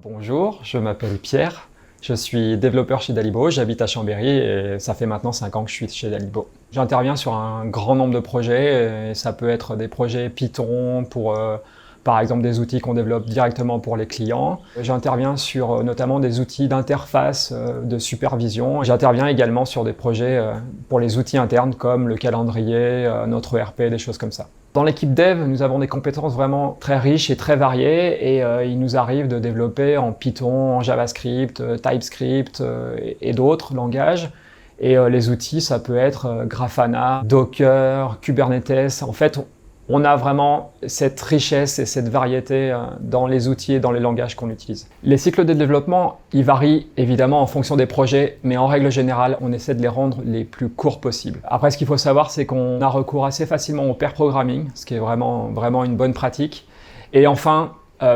Bonjour, je m'appelle Pierre, je suis développeur chez Dalibo, j'habite à Chambéry et ça fait maintenant 5 ans que je suis chez Dalibo. J'interviens sur un grand nombre de projets et ça peut être des projets Python pour par exemple des outils qu'on développe directement pour les clients. J'interviens sur notamment des outils d'interface, de supervision. J'interviens également sur des projets pour les outils internes comme le calendrier, notre ERP, des choses comme ça. Dans l'équipe dev, nous avons des compétences vraiment très riches et très variées et il nous arrive de développer en Python, en JavaScript, TypeScript et d'autres langages. Et les outils, ça peut être Grafana, Docker, Kubernetes. En fait, on a vraiment cette richesse et cette variété dans les outils et dans les langages qu'on utilise. Les cycles de développement, ils varient évidemment en fonction des projets, mais en règle générale, on essaie de les rendre les plus courts possibles. Après, ce qu'il faut savoir, c'est qu'on a recours assez facilement au pair programming, ce qui est vraiment une bonne pratique. Et enfin,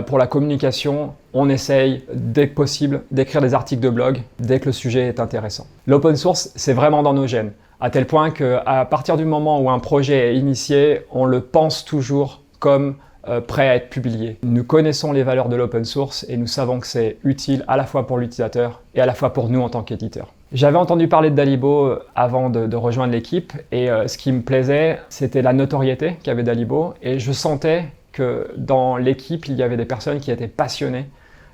pour la communication, on essaye, dès que possible, d'écrire des articles de blog dès que le sujet est intéressant. L'open source, c'est vraiment dans nos gènes, à tel point qu'à partir du moment où un projet est initié, on le pense toujours comme prêt à être publié. Nous connaissons les valeurs de l'open source et nous savons que c'est utile à la fois pour l'utilisateur et à la fois pour nous en tant qu'éditeur. J'avais entendu parler de Dalibo avant de rejoindre l'équipe et ce qui me plaisait, c'était la notoriété qu'avait Dalibo et je sentais que dans l'équipe, il y avait des personnes qui étaient passionnées,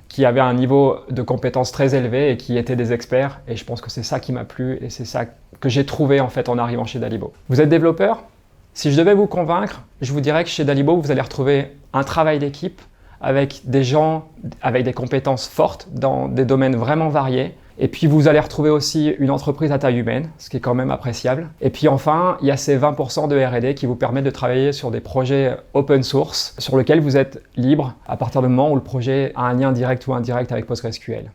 qui avaient un niveau de compétence très élevé et qui étaient des experts. Et je pense que c'est ça qui m'a plu et c'est ça que j'ai trouvé en fait en arrivant chez Dalibo. Vous êtes développeur? Si je devais vous convaincre, je vous dirais que chez Dalibo, vous allez retrouver un travail d'équipe avec des gens avec des compétences fortes dans des domaines vraiment variés. Et puis vous allez retrouver aussi une entreprise à taille humaine, ce qui est quand même appréciable. Et puis enfin, il y a ces 20% de R&D qui vous permettent de travailler sur des projets open source sur lesquels vous êtes libre à partir du moment où le projet a un lien direct ou indirect avec PostgreSQL.